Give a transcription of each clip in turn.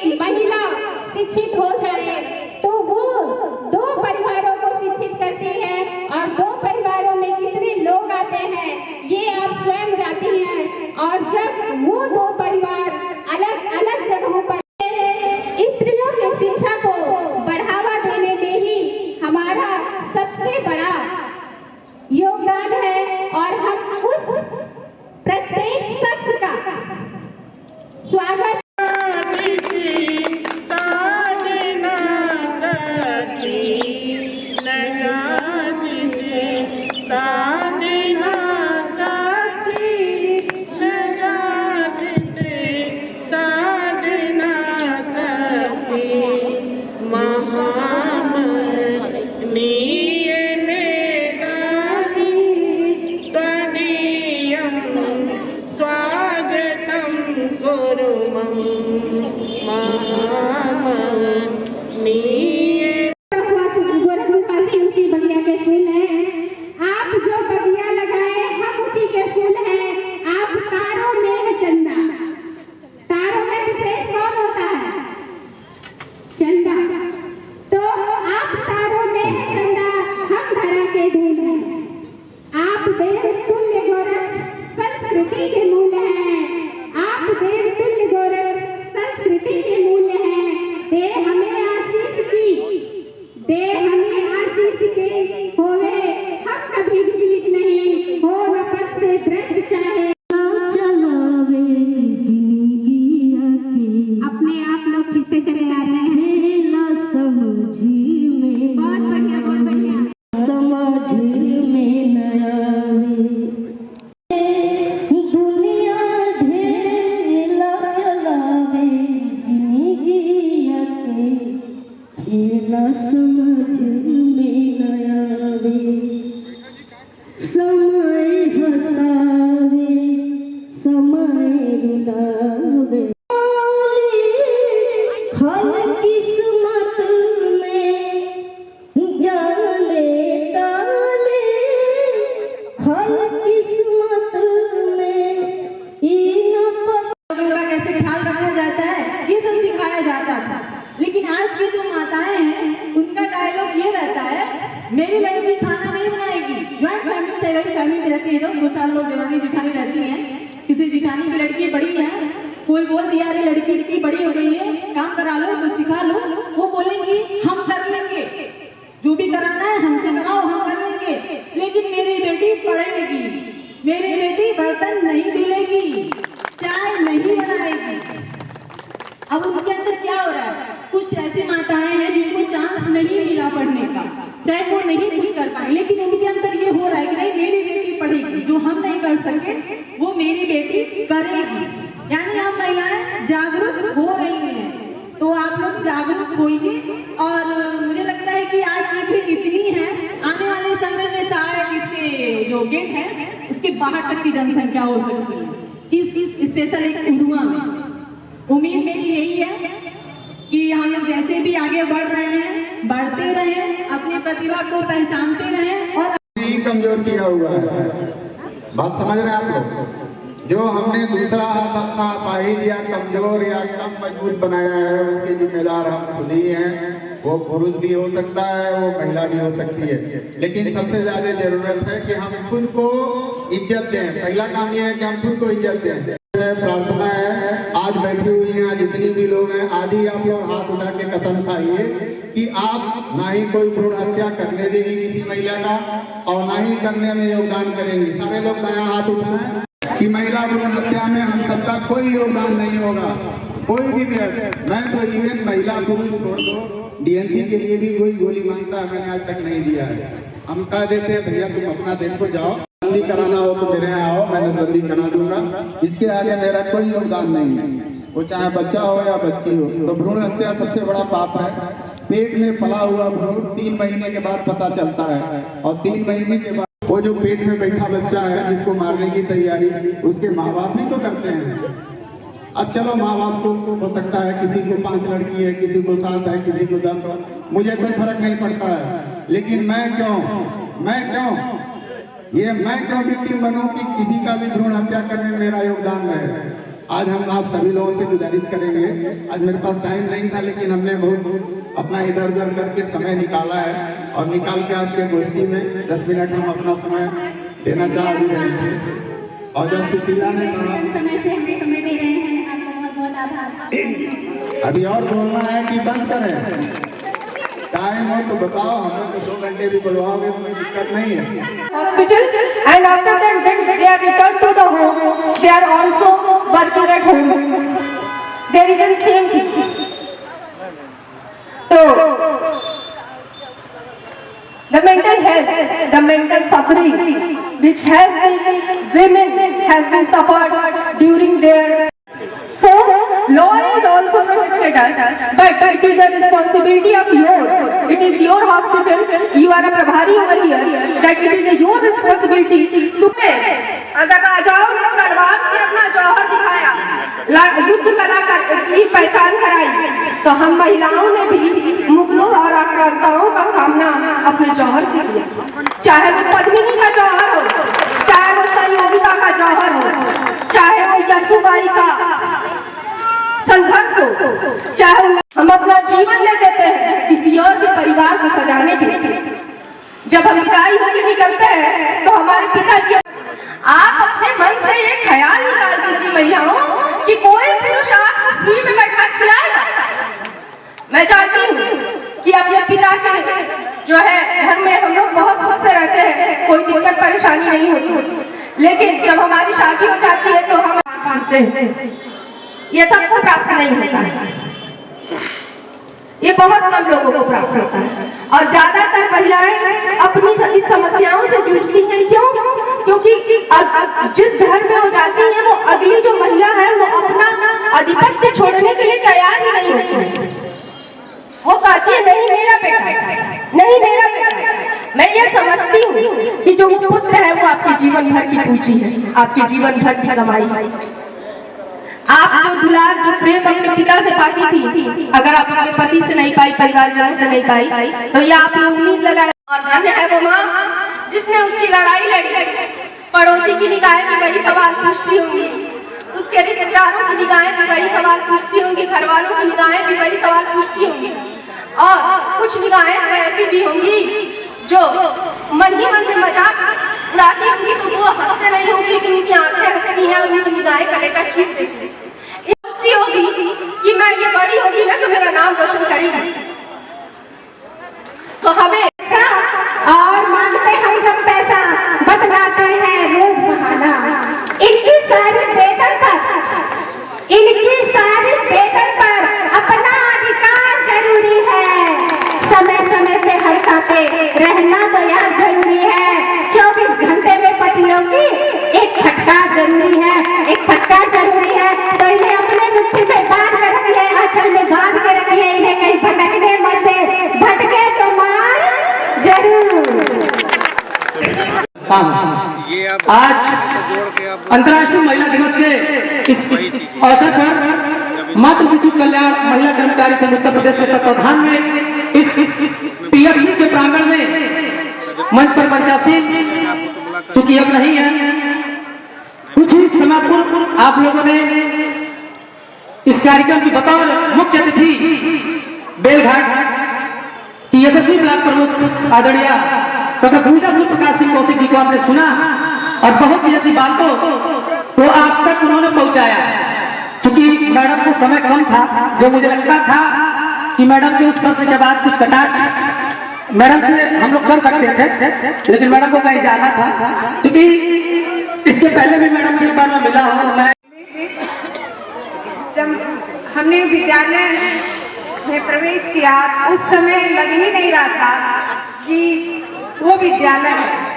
एक महिला शिक्षित हो जाए तो वो 2 परिवारों को शिक्षित करती है, और 2 परिवारों में कितने लोग आते हैं ये आप स्वयं जानती हैं। और जब वो 2 परिवार अलग अलग जगहों पर स्त्रियों की शिक्षा को बढ़ावा देने में ही हमारा सबसे बड़ा योगदान है, और हम उस प्रत्येक शख्स का स्वागत मेरी लड़की खाना नहीं बनाएगी। ज्वाइंट फैमिली में रहती है, 2 लोग देवानी जिठानी रहती हैं। किसी जिठानी की लड़की बड़ी है, कोई बोल दिया अरे लड़की इतनी बड़ी हो गई है, काम करा लो, कुछ सिखा लो, वो बोलेंगी हम कर लेंगे, जो भी कराना है हमसे कराओ, हम कर लेंगे। लेकिन मेरी बेटी पढ़ेगी, मेरी बेटी बर्तन नहीं धुलेगी, चाय नहीं बनाएगी। अब उनके अंदर क्या हो रहा है? कुछ ऐसी माताएं हैं जिनको चांस नहीं मिला पढ़ने का, चाहे वो नहीं कुछ कर पाए, लेकिन उनके अंदर ये हो रहा है कि नहीं मेरी बेटी पढ़ेगी, जो हम नहीं कर सके वो मेरी बेटी करेगी। यानी हम महिलाएं जागरूक हो रही हैं। तो आप लोग जागरूक होइए। और मुझे लगता है कि आज ये भीड़ इतनी है, आने वाले समय में शायद इससे जो गेट है उसके बाहर तक की जनसंख्या हो सकती है, इस स्पेशल एक उड़ुआ में। उम्मीद मेरी यही है कि हम लोग जैसे भी आगे बढ़ रहे हैं, बढ़ते रहें, अपनी प्रतिभा को पहचानते रहें। और कमजोर किया हुआ है, बात समझ रहे हैं आप लोग? जो हमने दूसरा हाथ अपना पाहिल या कमजोर या कम मजबूत बनाया है, उसके जिम्मेदार हम खुद ही हैं। वो पुरुष भी हो सकता है, वो महिला भी हो सकती है, लेकिन सबसे ज्यादा जरूरत है कि हम खुद को इज्जत दें। पहला काम ये है कि हम खुद को इज्जत दें। प्रार्थना है, आज बैठी हुई हैं जितनी भी लोग हैं, आदि आप लोग हाथ उठा के कसम खाइए कि आप ना ही कोई भ्रूण हत्या करने देंगे किसी महिला का, और ना ही करने में योगदान करेंगे। सारे लोग नया हाथ उठाएं कि महिला भ्रूण हत्या में हम सबका कोई योगदान नहीं होगा, कोई भी। मैं तो इवन महिला पुरुष छोड़ दो, डीएनसी के लिए भी कोई गोली मांगता है, मैंने आज तक नहीं दिया है। हम कह देते हैं भैया तुम अपना देखो, जाओ, संधि कराना हो तो मेरे यहाँ आओ, मैंने संधि करा दूंगा। इसके आगे मेरा कोई योगदान नहीं है, वो चाहे बच्चा हो या बच्ची हो। तो भ्रूण हत्या सबसे बड़ा पाप है। पेट में पला हुआ भ्रूण 3 महीने के बाद पता चलता है, और 3 महीने के बाद वो जो पेट में बैठा बच्चा है जिसको मारने की तैयारी उसके माँ बाप ही तो करते हैं। अब चलो माँ बाप को हो सकता है किसी को 5 लड़की है, किसी को 7 है, किसी को 10 है, मुझे कोई फर्क नहीं पड़ता है। लेकिन मैं क्यों विक्टिम बनूं कि किसी का भी भ्रूण हत्या करने में मेरा योगदान है। आज हम आप सभी लोगों से गुजारिश करेंगे, आज मेरे पास टाइम नहीं था लेकिन हमने बहुत अपना इधर उधर करके समय निकाला है और निकाल के आपके गोष्ठी में 10 मिनट हम अपना समय देना चाह रहे थे। और जब सुशीला ने कहा समय से हमें समय दे रहे हैं, आपका बहुत बहुत आभार। अभी और बोलना है कि बंद करें? टाइम हो तो बताओ, हमें तो 2 घंटे भी बुलवाओगे कोई दिक्कत नहीं है। Hospital, and after that when they are returned to the home, they are also working at home. There is the same thing. So the mental health, the mental suffering which has been women has been suffered during their. So law is also protected us, but it is a responsibility of yours. It is your hospital. You are a प्रभारी over here. That it is your responsibility to pay. अगर राजाओं ने तलवार से अपना जौहर दिखाया, युद्ध कला की पहचान कराई, तो हम महिलाओं ने भी मुगलों और आक्रांताओं का सामना अपने जौहर से किया। चाहे वो पद्मिनी का जौहर हो, चाहे वो संयोगिता का जौहर हो, चाहे वो यसुबाई का संघर्ष हो, चाहे हम अपना जीवन दे देते हैं किसी और के परिवार को सजाने के लिए। जब हम विदाई होकर निकलते हैं तो हमारे पिताजी, आप अपने मन से ये ख्याल निकाल दीजिए महिलाओं कि कोई पुरुष आपको फ्री में बैठा खिलाएगा। मैं जानती हूँ कि अपने पिता के जो है घर में हम लोग बहुत सुख से रहते हैं, कोई दिक्कत परेशानी नहीं होती, लेकिन जब हमारी शादी हो जाती है तो हम सुनते हैं। ये सबको प्राप्त नहीं होता है, ये बहुत कम लोगों को प्राप्त होता है और ज्यादातर महिलाएं अपनी इस समस्याओं से जूझती हैं। क्यों? क्योंकि जिस घर में हो जाती है वो अगली जो महिला है वो अपना आधिपत्य छोड़ने के लिए तैयार ही नहीं होती है। वो कहती है नहीं मेरा बेटा है, नहीं मेरा बेटा है। मैं ये समझती हूँ कि जो पुत्र है वो आपके जीवन भर की पूंजी है, आपके जीवन भर की कमाई है। आप जो दुलार जो प्रेम अपने पिता से पाती थी, अगर आप अपने पति से नहीं पाई, परिवारजनों से नहीं पाई, तो ये आप ये उम्मीद लगाए। और धन्य है वो माँ जिसने उसकी लड़ाई लड़ी। पड़ोसी की निगाहें भी वही सवाल पूछती होंगी, उसके रिश्तेदारों की निगाहें भी वही सवाल पूछती होंगी, घर वालों की निगाहें भी वही सवाल पूछती होंगी। और कुछ निगाहें तो ऐसी भी होंगी जो मन ही मन में मजाक उड़ाती होंगी, तो वो हंसते नहीं होंगे लेकिन उनकी आंखें हंसती हैं और उनकी निगाहें कलेजा चीर देती हैं। सोचती होगी कि मैं ये बड़ी होगी ना तो मेरा नाम रोशन करेगी। तो हमें और मांगते हम जब पैसा, बतलाते हैं रोज बहाना। इनकी सारी वेतन पर अपना अधिकार जरूरी है। समय समय पे हड़ताते रहना तो यार जरूरी है। 24 घंटे में पतियों की एक फटकार जरूरी है, एक फटकार जरूरी है। तो इन्हें अपने मुट्ठी में बांध के रखिए, आंचल में बांध के रखिए, इन्हें कहीं भटकने मत दे। भटके तो मार जरूर। आज अंतर्राष्ट्रीय महिला दिवस के इस अवसर पर मातृ शिशु कल्याण महिला कर्मचारी संघ उत्तर प्रदेश के तत्वाधान में इस पीएससी के प्रांगण में मंच पर मंचासीन चूंकि अब नहीं है, कुछ ही समय पूर्व आप लोगों ने इस कार्यक्रम की बतौर मुख्य अतिथि बेलघाट पीएससी ब्लॉक प्रमुख आदरणीय डॉक्टर पूजा सुप्रकाश सिंह कौशिक जी को आपने सुना और बहुत सी ऐसी बातों को आप तक उन्होंने पहुंचाया। चूंकि मैडम को समय कम था, जो मुझे लगता था कि मैडम के उस प्रश्न के बाद कुछ कटाक्ष मैडम से हम लोग कर सकते थे, लेकिन मैडम को कहीं जाना था। चूंकि इसके पहले भी मैडम से एक बार मैं मिला हूँ। मैं जब हमने विद्यालय में प्रवेश किया उस समय लग ही नहीं रहा था कि वो विद्यालय है।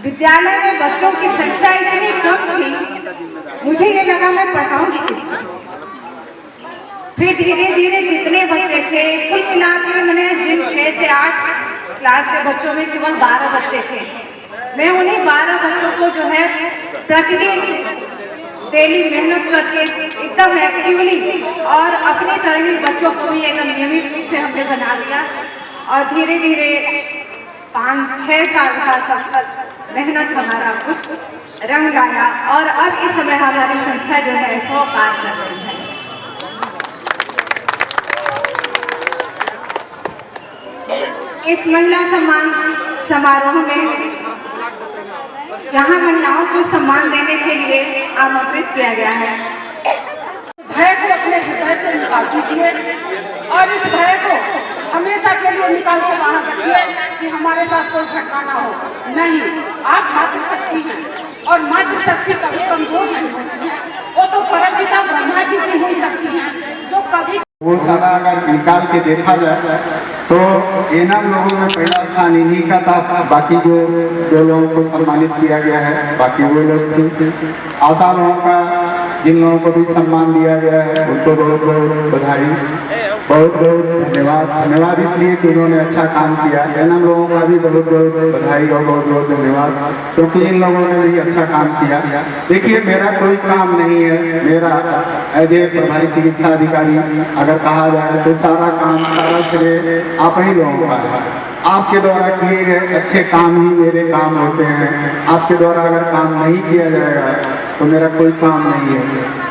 विद्यालय में बच्चों की संख्या इतनी कम थी, मुझे ये लगा मैं पढ़ाऊंगी किसको। फिर धीरे धीरे जितने बच्चे थे कुल मिला के मैंने जिन 6 से 8 क्लास के बच्चों में केवल 12 बच्चे थे, मैं उन्हीं 12 बच्चों को जो है प्रतिदिन डेली मेहनत करके एकदम एक्टिवली और अपनी तरह ही बच्चों को भी एकदम नियमित रूप से हमने बना दिया। और धीरे धीरे 5-6 साल का सफल मेहनत हमारा कुछ रंग लाया और अब इस समय हमारी संख्या जो है 100 पार कर रही है। इस महिला सम्मान समारोह में यहाँ महिलाओं को सम्मान देने के लिए आमंत्रित किया गया है। भय को अपने हृदय से निकाल दीजिए और इस भय को हमेशा के लिए निकाल के बाहर रखिए कि हमारे साथ कोई घटना ना हो। नहीं, आप मातृशक्ति हैं और मातृशक्ति कभी कमजोर नहीं होती है। वो तो परमपिता ब्रह्मा जी की हुई शक्ति है जो कभी वो सारा अगर निकाल के देखा जाए तो एनम लोगों में पहला स्थान इन्हीं का था। बाकी जो लोगों को सम्मानित किया गया है बाकी वो लोग थे। आशा लोगों का जिन लोगों को भी सम्मान दिया गया है उनको बहुत बहुत बधाई, बहुत बहुत धन्यवाद। धन्यवाद इसलिए कि उन्होंने अच्छा काम किया। एनम लोगों का भी बहुत बहुत बधाई और बहुत बहुत धन्यवाद क्योंकि इन लोगों ने भी अच्छा काम किया। देखिए, मेरा कोई काम नहीं है। मेरा एज ए प्रभारी चिकित्सा अधिकारी अगर कहा जाए तो सारा काम, सारा श्रेय आप ही लोगों का है। आपके द्वारा किए गए अच्छे काम ही मेरे काम होते हैं। आपके द्वारा अगर काम नहीं किया जाएगा तो मेरा कोई काम नहीं है।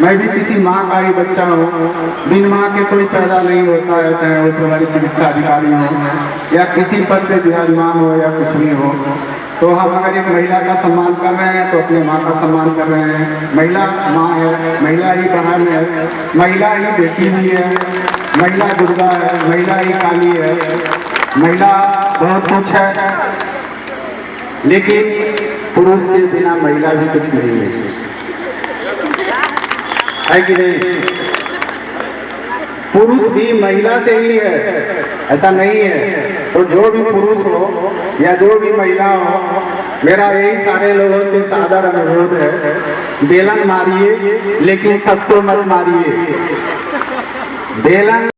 मैं भी किसी माँ का ही बच्चा हूँ। बिन माँ के कोई पैदा नहीं होता है, चाहे वो प्रभारी चिकित्सा अधिकारी हो या किसी पद पे विराजमान हो या कुछ भी हो। तो हम अगर एक महिला का सम्मान कर रहे हैं तो अपने माँ का सम्मान कर रहे हैं। महिला माँ है, महिला ही बहन है, महिला ही बेटी भी है, महिला दुर्गा है, महिला ही काली है, महिला बहुत कुछ है। लेकिन पुरुष के बिना महिला भी कुछ नहीं है कि नहीं? पुरुष भी महिला से ही है, ऐसा नहीं है। तो जो भी पुरुष हो या जो भी महिला हो, मेरा यही सारे लोगों से सादर अनुरोध है, बेलन मारिए लेकिन सबको मत मारिए। बेलन